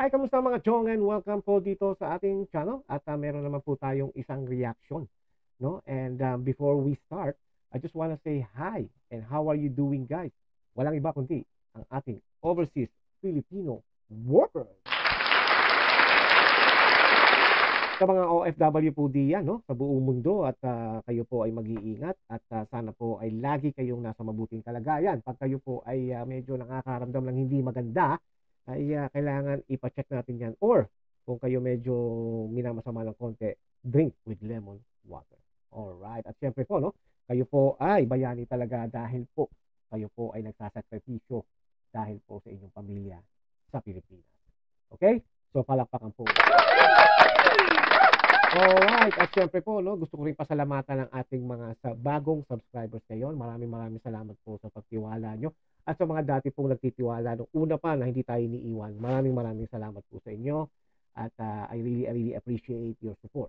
Hi, kamusta mga chong, and welcome po dito sa ating channel at meron naman po tayong isang reaction, no? And before we start, I just want to say hi and how are you doing, guys? Walang iba kundi ang ating overseas Filipino workers. Sa mga OFW po diyan, no, sa buong mundo at kayo po ay mag-iingat at sana po ay lagi kayong nasa mabuting kalagayan. Pag kayo po ay medyo nakakaramdam ng hindi maganda, ay kailangan ipa-check natin 'yan, or kung kayo medyo minamasama ng konti, drink with lemon water. All right. At siyempre po, no, kayo po ay bayani talaga dahil po kayo po ay nagsasakripisyo dahil po sa inyong pamilya sa Pilipinas. Okay? So palakpakan po. Alright, at syempre po, no, gusto ko rin pasalamatan ang ating mga bagong subscribers ngayon. Maraming salamat po sa pagtiwala nyo. At sa mga dati pong nagtitiwala nung una pa na hindi tayo iniiwan, maraming salamat po sa inyo. At I really appreciate your support.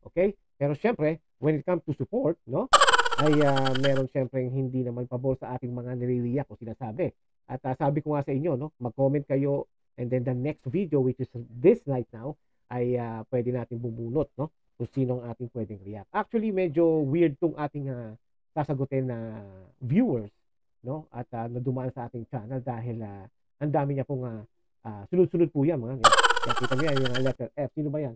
Okay? Pero syempre, when it comes to support, no, ay meron syempre hindi naman pabor sa ating mga nililiyak o sinasabi. At sabi ko nga sa inyo, no, mag-comment kayo, and then the next video, which is this night now, ay pwede natin bubunot, no, kung sino ang ating pwedeng react. Actually, medyo weird tong ating sasagutin na viewers, no, at nadumaan sa ating channel dahil ang dami niya pong sunod-sunod po yan, mga yan. Kaya kita niyo yan, yung letter F. Sino ba yan?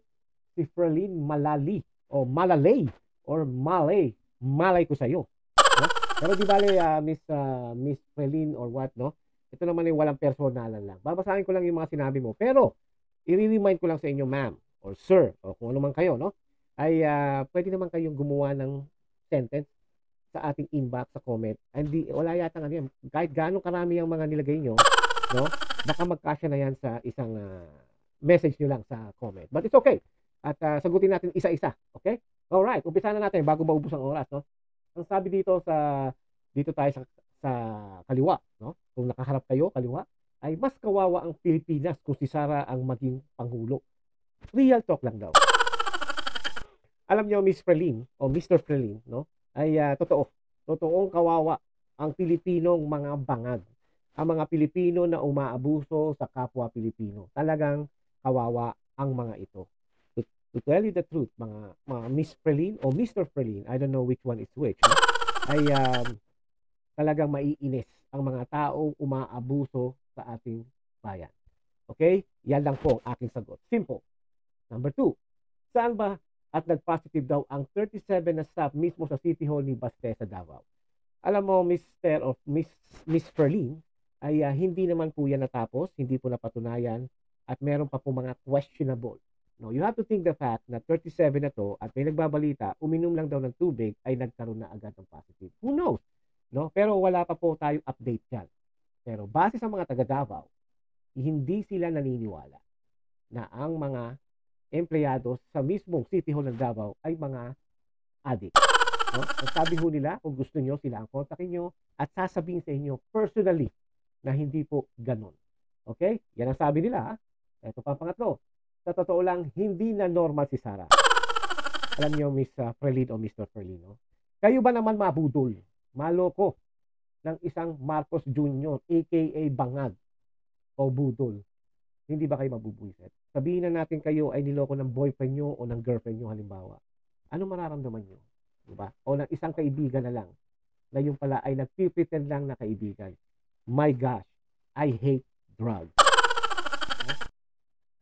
Si Ferlin Malali o Malalay or Malay. Malay ko sa'yo, no? Pero di bale, Miss Ferlin or what, no? Ito naman ay walang personalan lang. Babasahin ko lang yung mga sinabi mo. Pero i-remind ko lang sa inyo, ma'am or sir o kung ano man kayo, no, ay pwede naman kayong gumawa ng sentence sa ating inbox sa comment. Hindi, wala yata ano yan. Kahit gaano karami ang mga nilagay nyo, no, baka magkasya na yan sa isang message nyo lang sa comment. But it's okay. At sagutin natin isa-isa. Okay? Alright, umpisa na natin bago maubos ang oras, no. Ang sabi dito dito tayo sa kaliwa, no? Kung nakaharap kayo kaliwa, ay mas kawawa ang Pilipinas kung si Sara ang maging pangulo. Real talk lang daw. Alam niyo, Miss Frelin o Mr. Frelin, no, ay totoong kawawa ang Pilipinong mga bangag. Ang mga Pilipino na umaabuso sa kapwa Pilipino. Talagang kawawa ang mga ito. To tell you the truth, mga Miss Frelin o Mr. Frelin, I don't know which one is which, no, ay talagang maiinis ang mga taong umaabuso sa ating bayan. Okay? Yan lang po ang aking sagot. Simple. Number 2, saan ba at nag-positive daw ang 37 na staff mismo sa City Hall ni Baste sa Davao? Alam mo, Mr. of Miss Ferlin, ay hindi naman po yan natapos, hindi po napatunayan, at meron pa po mga questionable. No, you have to think the fact na 37 na to at may nagbabalita, uminom lang daw ng tubig ay nagkaroon na agad ng positive. Who knows? No? Pero wala pa po tayong update dyan. Pero base sa mga taga Davao, hindi sila naniniwala na ang mga empleyado sa mismong City Hall ng Davao ay mga addict. No? Ang sabi ho nila, kung gusto nyo, sila ang kontakin nyo at sasabihin sa inyo personally na hindi po ganon. Okay? Yan ang sabi nila. Ito pa ang pangatlo. Sa totoo lang, hindi na normal si Sara. Alam nyo, Miss Frelin o Mr. Frelin, no? Kayo ba naman mabudol, maloko ng isang Marcos Jr., aka Bangag o Budol? Hindi ba kayo mabubuisit? Sabihin na natin kayo ay niloko ng boyfriend nyo o ng girlfriend nyo halimbawa. Ano mararamdaman nyo? Diba? O ng isang kaibigan na lang na yung pala ay nagpipretend lang na kaibigan. My gosh, I hate drugs.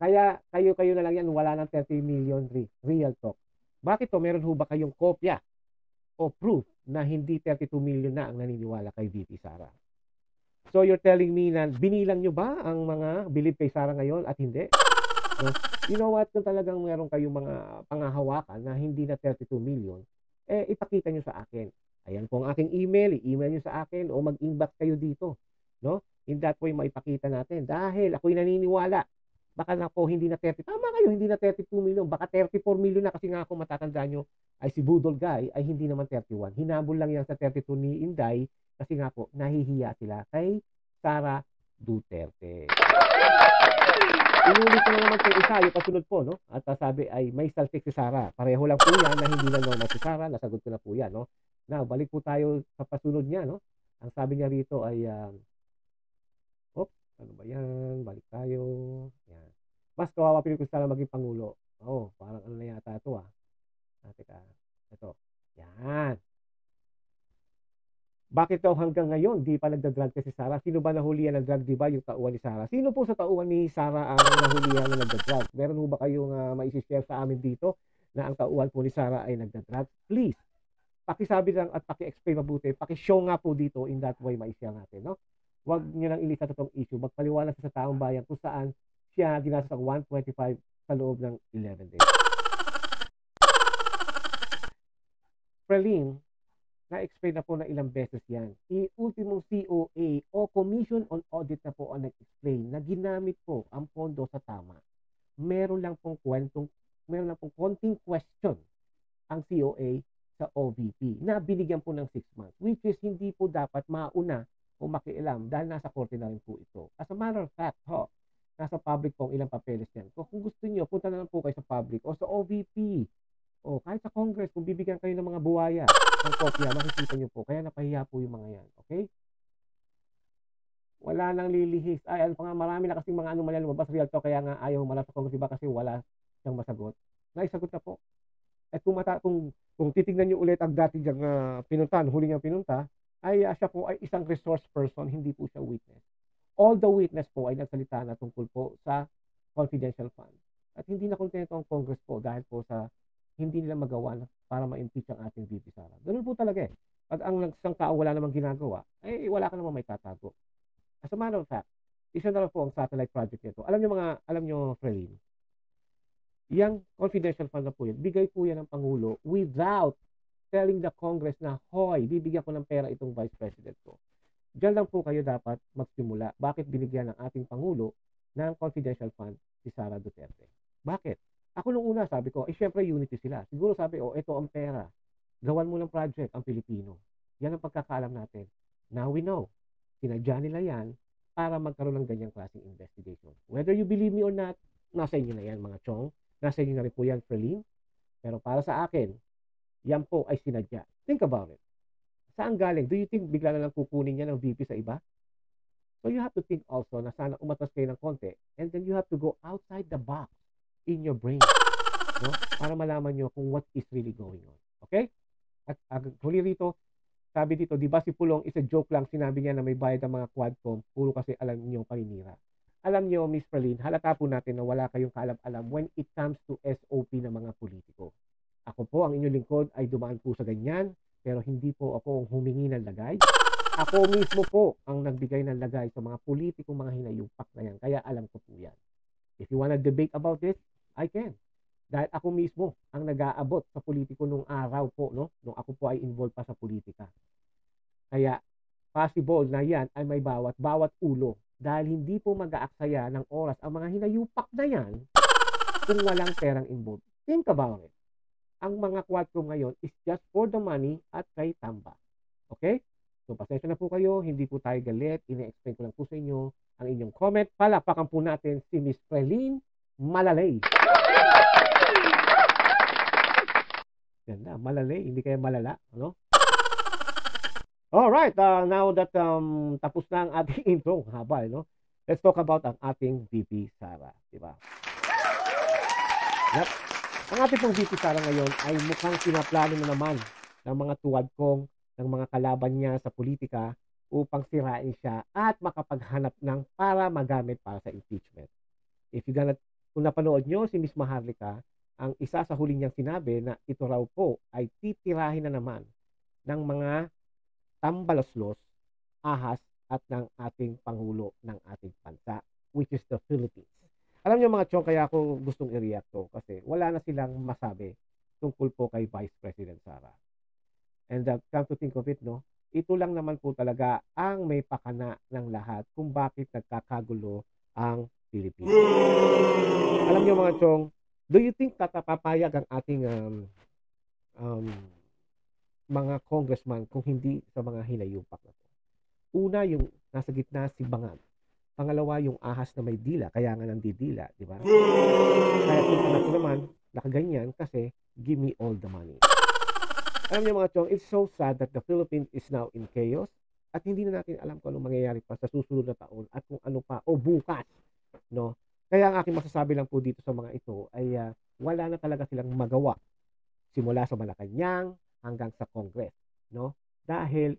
Kaya kayo na lang yan, wala ng 30 million real talk. Bakit to? Meron ho ba kayong kopya o proof na hindi 32 million na ang naniniwala kay VP Sara? So you're telling me na binilang nyo ba ang mga believe kay Sara ngayon at hindi? No? You know what? Kung talagang meron kayong mga pangahawakan na hindi na 32 million, eh ipakita nyo sa akin. Ayan po ang aking email, i-email nyo sa akin o mag-inbox kayo dito. No? In that way, maipakita natin. Dahil ako'y naniniwala, baka na po hindi na 30, tama kayo, hindi na 32 million, baka 34 million na, kasi nga ako matatanda nyo ay si Budol Guy ay hindi naman 31. Hinabol lang yan sa 32 ni Inday kasi nga po nahihiya sila kay Sara Duterte. Inulit ko na naman po isa, yung kasunod po, no? At sabi ay may saltik si Sara. Pareho lang po yan na hindi na normal si Sara. Nasagot ko na po yan, no? Now, balik po tayo sa pasunod niya, no? Ang sabi niya rito ay, ano ba yan? Balik tayo. Yan. Mas kawawa Pilipino kung sana maging pangulo. Oh, parang ano na yata 'to, teka, ito, yan. Bakit daw hanggang ngayon di pa nagda-drug test si Sarah? Sino ba nahulihan ng drug, 'di ba, yung tauhan ni Sarah? Sino po sa tauhan ni Sarah ang nahulihan na nagda-drug? Meron ho ba kayong, mai-shi-share sa amin dito na ang tauhan po ni Sarah ay nagda-drugs? Please, pakisabi lang at paki-explain mabuti, paki-show nga po dito, in that way mai-share natin, no? Huwag niyo lang ilista totoong issue, magpaliwanag sa taong bayan kung saan siya ginastos ang 125 sa loob ng 11 days. Praline, na-explain na po na ilang beses yan. Ultimong COA o Commission on Audit na po ang nag-explain na ginamit po ang pondo sa tama. Meron lang pong konting question ang COA sa OVP na binigyan po ng 6 months, which is hindi po dapat mauna o makialam dahil nasa korte na rin po ito. As a matter of fact, nasa public po ang ilang papeles yan. So kung gusto niyo, punta na lang po kayo sa public o sa OVP o kahit sa Congress, kung bibigyan kayo ng mga buwaya ng kopya, makikita niyo po. Kaya napahiya po yung mga yan. Okay? Wala nang lilihis. Ay, ano pa nga, marami na kasing mga anomalya lumabas. Real to, kaya nga ayaw malap sa Congress, diba? Kasi wala siyang masagot. Naisagot na po. At kung titignan niyo ulit ang dati diyang pinuntahan, huli niyang pinunta, ay siya po ay isang resource person, hindi po siya witness. All the witness po ay nagsalita na tungkol po sa confidential fund. At hindi na kontento ang Congress po dahil po sa hindi nila magawa para ma-impeach ang ating VP Sara. Ganun po talaga eh. Pag ang isang tao wala namang ginagawa, eh wala ka namang may tatago. As a matter of fact, isa na lang po ang satellite project nito. Alam nyo, Frelin, yung confidential fund na po yun, bigay po yan ng Pangulo without telling the Congress na, hoy, bibigyan ko ng pera itong Vice President ko. Diyan lang po kayo dapat magsimula. Bakit binigyan ng ating Pangulo ng confidential fund si Sara Duterte? Bakit? Ako nung una sabi ko, syempre unity sila. Siguro sabi, ito ang pera. Gawan mo ng project ang Pilipino. Yan ang pagkakaalam natin. Now we know. Sinadya nila yan para magkaroon ng ganyang klaseng investigation. Whether you believe me or not, nasa inyo na yan mga chong. Nasa inyo na rin po yan, Frelin. Pero para sa akin, yan po ay sinadya. Think about it. Saan galing? Do you think bigla na lang kukunin niya ng VP sa iba? So you have to think also na sana umatas kayo ng konti and then you have to go outside the box in your brain, no? Para malaman nyo kung what is really going on. Okay? At huli rito, sabi dito, di ba si Pulong is a joke lang, sinabi niya na may bayad ang mga Quadcom, puro kasi alam niyo paninira. Alam niyo, Miss Praline, halata po natin na wala kayong kaalam-alam when it comes to SOP ng mga politiko. Ako po, ang inyong lingkod ay dumaan po sa ganyan, pero hindi po ako ang humingi ng lagay. Ako mismo po ang nagbigay ng lagay sa mga politikong mga hinayupak na yan. Kaya alam ko po yan. If you wanna debate about this, I can. Dahil ako mismo ang nag-aabot sa politiko nung araw po, no? Nung ako po ay involved pa sa politika. Kaya possible na yan ay may bawat ulo. Dahil hindi po mag-aaksaya ng oras ang mga hinayupak na yan kung walang perang involved. Think about it. Ang mga Quadcom ngayon is just for the money at kay tamba. Okay? So, pasensya na po kayo. Hindi po tayo galit. Ine-explain ko lang po sa inyo ang inyong comment. Palapakan po natin si Miss Praline Malalay. Ganda, Malalay. Hindi kaya malala. Ano? Alright, now that tapos na ang ating intro, haba, no? Let's talk about ang ating VP Sara, di ba? Yep. Ang ating pong VP Sara ngayon ay mukhang pinaplano na naman ng mga tuwadkong, ng mga kalaban niya sa politika upang sirain siya at makapaghanap ng para magamit para sa impeachment. Kung napanood nyo si Miss Maharlika, ang isa sa huli niyang sinabi na ito raw po ay titirahin na naman ng mga tambalaslos, ahas at ng ating Pangulo ng ating bansa, which is the Philippines. Alam niyo mga chong, kaya ako gustong i-react to kasi wala na silang masabi tungkol po kay Vice President Sara. And come to think of it, no, ito lang naman po talaga ang may pakana ng lahat kung bakit nagkakagulo ang Pilipinas. Alam niyo mga chong, do you think papayag ang ating mga congressman kung hindi sa mga hinayupak na to? Una, yung nasa gitna si Bangag. Pangalawa, yung ahas na may dila, kaya nga nandidila, di ba? Kaya kung anak ko naman, nakaganyan kasi give me all the money. Alam niyo mga chong, it's so sad that the Philippines is now in chaos at hindi na natin alam kung ano mangyayari pa sa susunod na taon at kung ano pa o bukas, no? Kaya ang aking masasabi lang po dito sa mga ito ay, wala na talaga silang magawa simula sa Malacanang hanggang sa Congress, 'no? Dahil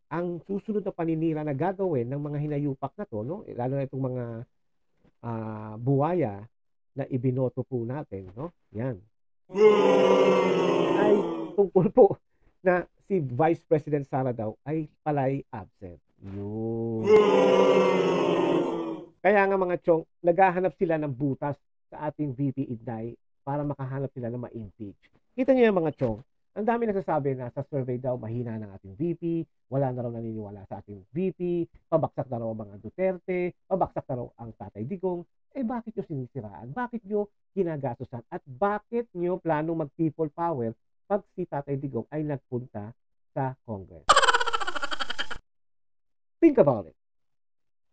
ang susunod na paninira na gagawin ng mga hinayupak na 'to, 'no, lalo na itong mga, buwaya na ibinoto po natin, 'no, 'yan, ay tungkol po na si Vice President Sara daw ay pala'y absent, yun. Kaya nga mga chong, naghahanap sila ng butas sa ating VP Inday para makahanap sila ng ma-impeach. Kita niyo yung mga chong, ang dami nagsasabi na sa survey daw mahina ng ating VP, wala na raw naniniwala sa ating VP, pabaksak na raw ang mga Duterte, pabaksak na raw ang Tatay Digong. Eh bakit nyo sinisiraan? Bakit nyo ginagastusan? At bakit nyo plano mag-people power pag si Tatay Digong ay nagpunta sa Congress? Think about it.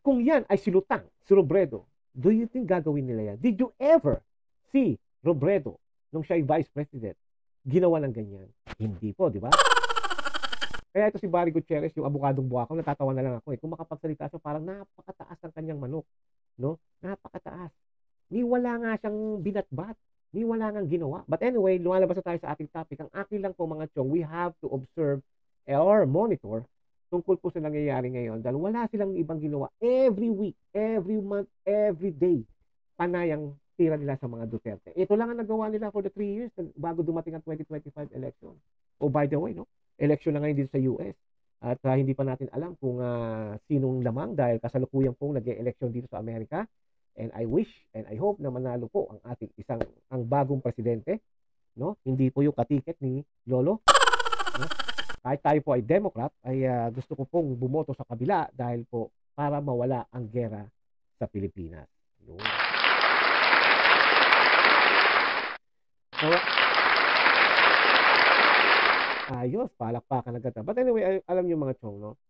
Kung yan ay si Lutang, si Robredo, do you think gagawin nila yan? Did you ever see Robredo nung siya ay Vice President ginawa ng ganyan? Hindi po, di ba? Kaya ito si Barry Gutierrez, yung abukadong buwakaw, natatawa na lang ako eh. Kung makapagsalita siya, parang napakataas ng kanyang manok. No? Napakataas. Ni wala nga siyang binatbat. Ni wala nga ginawa. But anyway, lumalabas na tayo sa ating topic. Ang akin lang po mga chong, we have to observe or monitor tungkol po sa nangyayari ngayon dahil wala silang ibang ginawa every week, every month, every day. Panayang tira nila sa mga Duterte. Ito lang ang nagawa nila for the 3 years bago dumating ang 2025 election. Oh, by the way, no? Election na ngayon dito sa US. At hindi pa natin alam kung sinong lamang dahil kasalukuyan pong nag-e-election dito sa Amerika. And I wish and I hope na manalo po ang ating ang bagong presidente, no? Hindi po yung katiket ni Lolo, no? Kahit tayo po ay Democrat, ay gusto ko pong bumoto sa kabila dahil po para mawala ang gera sa Pilipinas. Yun. So, ayos, palakpakan agad. But anyway, alam niyo mga chong, no?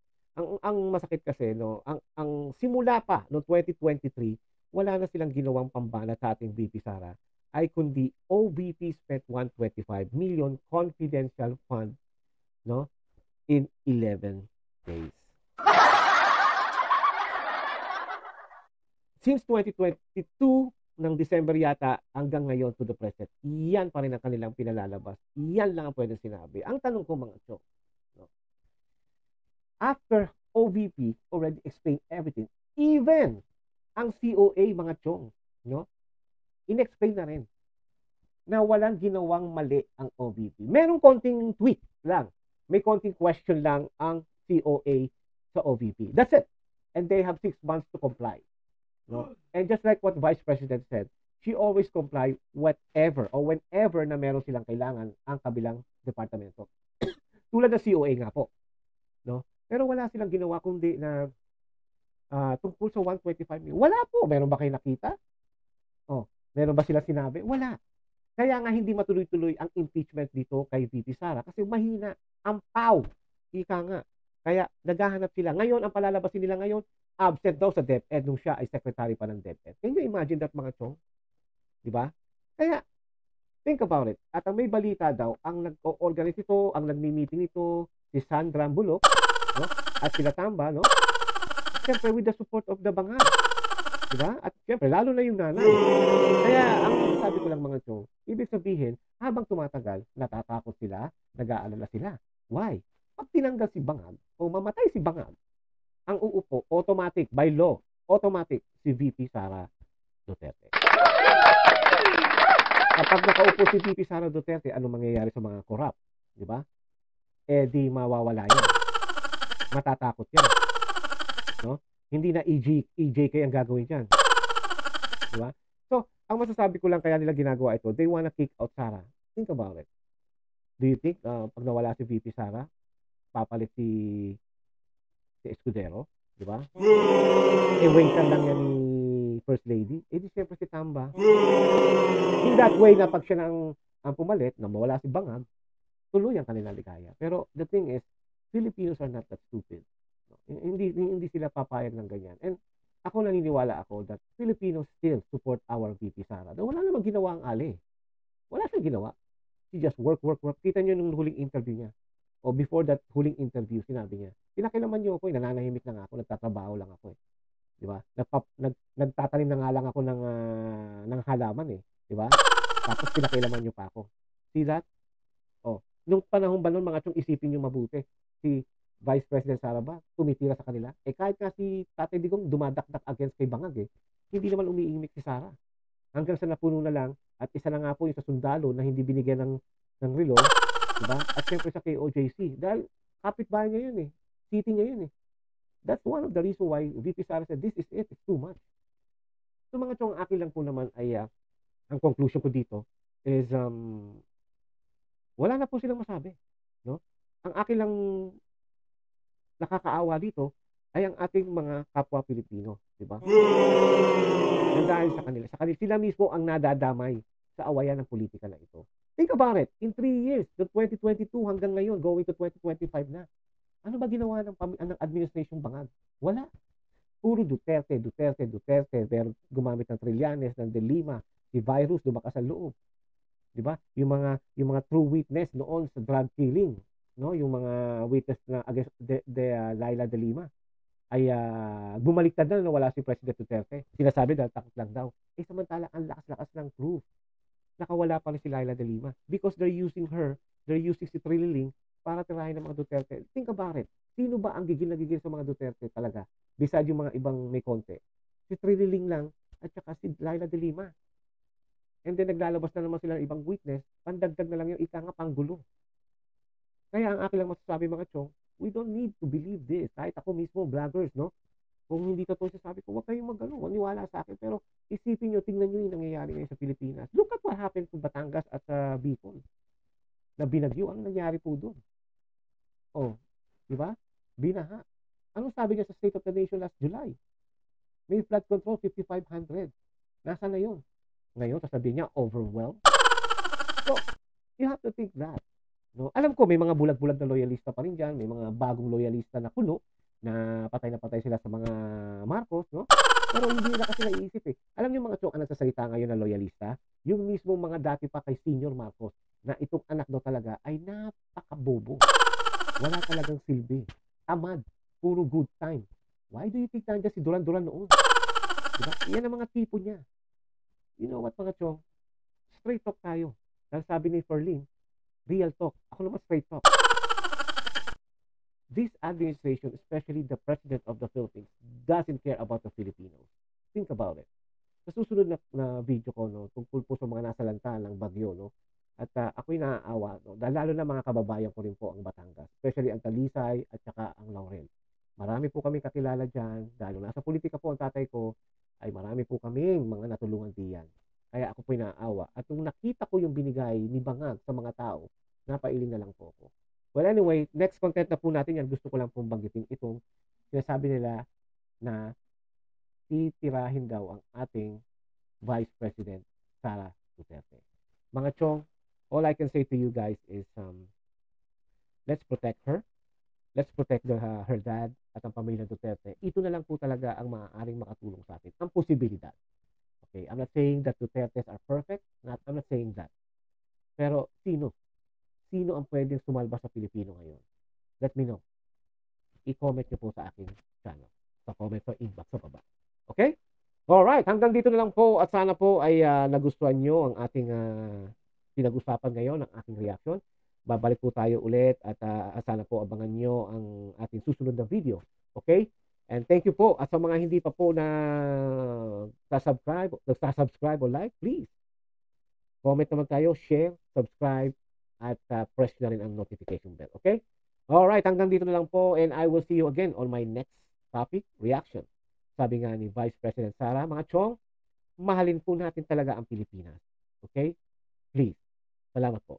Ang masakit kasi, no, ang simula pa no 2023, wala na silang ginawang pambanat sa ating VP Sara ay kundi OVP spent 125 million confidential fund, no, in 11 days. Since 2022 ng December yata hanggang ngayon to the present, yan pa rin ang kanilang pinalalabas. Yan lang ang pwedeng sinabi. Ang tanong ko mga chong, no, after OVP already explained everything, even ang COA mga chong, no, inexplain na rin na walang ginawang mali ang OVP. Merong konting tweet lang. May konting question lang ang COA sa OVP. That's it. And they have 6 months to comply. No? And just like what Vice President said, she always comply whatever or whenever na meron silang kailangan ang kabilang departamento. Tulad ng COA nga po. No? Pero wala silang ginawa kundi na tungkol sa 125 million. Wala po. Meron ba kayo nakita? Oh, meron ba sila sinabi? Wala. Kaya nga hindi matuloy-tuloy ang impeachment dito kay VP Sara kasi mahina ang PAW. Ika nga. Kaya naghahanap sila. Ngayon, ang palalabasin nila ngayon, absent daw sa DepEd nung siya ay secretary pa ng DepEd. Can you imagine that mga chong? Di ba? Kaya, think about it. At ang may balita daw, ang nag-organize ito, ang nagmi-meeting ito, si Sandra Bullock, no? At sila Tamba, no? Siyempre, with the support of the Bangag. Diba? At siyempre, lalo na yung nanay. Kaya, ang sabi ko lang mga chong, ibig sabihin, habang tumatagal, natatakot sila, nag-aalala sila. Why? Pag tinanggal si Bangag, o mamatay si Bangag, ang uupo, automatic, by law, automatic, si VP Sara Duterte. Kapag nakaupo si VP Sara Duterte, ano mangyayari sa mga corrupt? Diba? Eh, di mawawala yan. Matatakot yan. No? Hindi na EJK ang gagawin dyan. Diba? So, ang masasabi ko lang kaya nila ginagawa ito, they wanna kick out Sara. Think about it. Do you think, pag nawala si VP Sara, papalit si Escudero? Diba? Eh, waitan lang yan ni First Lady. Eh, di siyempre si Tamba. In that way, na pag siya nang pumalit, na mawala si Bangag, tuloy ang kanilang ligaya. Pero the thing is, Filipinos are not that stupid. Hindi sila papayag ng ganyan. And ako naniniwala ako that Filipinos still support our VP Sara. Wala namang ginawa ang Ali. Wala siyang ginawa. She just work. Kita niyo nung huling interview niya. O before that huling interview, sinabi niya, pinakilaman niyo ako, nananahimik lang ako, nagtatrabaho lang ako. 'di ba? Nagtatanim na nga lang ako ng halaman, eh, 'di ba? Tapos pinakialaman niyo pa ako. See that? Oh, nung panahon ba nun mga chong isipin niyo mabuti, si Vice President Sara ba tumitira sa kanila? Eh, kahit nga si Tatay Digong dumadakdak against kay Bangag, eh, hindi naman umiimik si Sara. Hanggang sa napuno na lang at isa na nga po yung sa sundalo na hindi binigyan ng relo, 'di ba? At siyempre sa KOJC dahil kapitbahay niya yun, eh, city niya yun, eh. That's one of the reason why VP Sara said, "This is it, it's too much." So mga chong, akin lang po naman ay, ang conclusion ko dito is, wala na po silang masabi, 'no? Ang akin lang nakakaawa dito ay ang ating mga kapwa Pilipino, 'di ba? Na dahil sa kanila sila mismo ang nadadamay sa awayan ng politika na ito. Think about it, in 3 years, from 2022 hanggang ngayon, going to 2025 na. Ano ba ginawa ng administration Bangag? Wala. Puro Duterte, Duterte, Duterte, pero gumamit ng Trillanes, ng De Lima, si Virus lumakas ang loob, 'di ba? Yung mga true witness noon sa drug killing, no? Yung mga witness na against Laila De Lima ay bumaliktad na wala si President Duterte. Sinasabi dahil takot lang daw. Eh samantala ang lakas-lakas ng proof. Nakawala pa rin si Laila De Lima because they're using si Trilling para tirahin ng mga Duterte. Think about it. Sino ba ang gigil na gigil sa mga Duterte talaga? Besides yung mga ibang may konti. Si Trilling lang at saka si Laila De Lima. And then naglalabas na naman sila ng ibang witness, pandagdag na lang yung ika nga panggulo. Kaya ang akin lang masasabi mga chong, we don't need to believe this. Kahit ako mismo, vloggers, no? Kung hindi totoo sasabi ko, huwag kayong maniwala sa akin. Pero isipin nyo, tingnan nyo yung nangyayari ngayon sa Pilipinas. Look at what happened to Batangas at Bicol. Na binagyo, ang nangyari po doon. Oh, di ba? Binaha. Anong sabi niya sa State of the Nation last July? May flood control 5,500. Nasa na yun? Ngayon, sasabihin niya, overwhelmed. So, you have to think that. No? Alam ko may mga bulag-bulag na loyalista pa rin diyan, may mga bagong loyalista na kuno na patay sila sa mga Marcos, no? Pero hindi nila kasi naiisip, eh. Alam niyo mga chong, ang nagsasalita ngayon na loyalista, yung mismong mga dati pa kay Senior Marcos na itong anak daw talaga ay napakabobo. Wala talagang silbi. Tamad. Puro good time. Why do you think nandiyan si Duran-Duran noon? Diba? Yan ang mga tipo niya. You know what mga chong? Straight talk tayo. Dahil sabi ni Ferlin, real talk. Ako naman straight talk. This administration, especially the President of the Philippines, doesn't care about the Filipinos. Think about it. Sa susunod na video ko, no, tungkol po sa mga nasalanta ng bagyo, no, at ako'y naaawa, no, dahil lalo na mga kababayan ko rin po ang Batangas, especially ang Talisay at saka ang Laurel. Marami po kaming kakilala dyan, dahil nasa politika po ang tatay ko, ay marami po kaming mga natulungan diyan. Kaya ako po'y naaawa. At nung nakita ko yung binigay ni Bangag sa mga tao, napailing na lang po ako. Well, anyway, next content na po natin yan. Gusto ko lang pong banggitin itong sinasabi nila na titirahin daw ang ating Vice President Sara Duterte. Mga chong, all I can say to you guys is let's protect her. Let's protect her dad at ang pamilya Duterte. Ito na lang po talaga ang maaaring makatulong sa atin. Ang posibilidad. Okay, I'm not saying that Dutertes are perfect. I'm not saying that. Pero sino? Sino ang pwedeng sumalba sa Pilipino ngayon? Let me know. I-comment nyo po sa aking channel. Sa comment sa inbox sa baba. Okay? Alright, hanggang dito na lang po at sana po ay nagustuhan nyo ang ating pinag-usapan ngayon, ang aking reaction. Babalik po tayo ulit at sana po abangan nyo ang ating susunod na video. Okay? And thank you po. At sa mga hindi pa po na nagsasubscribe o like, please comment naman tayo, share, subscribe, at press na rin ang notification bell. Okay? Alright, hanggang dito na lang po and I will see you again on my next topic, reaction. Sabi nga ni Vice President Sara, mga chong, mahalin po natin talaga ang Pilipinas. Okay? Please. Salamat po.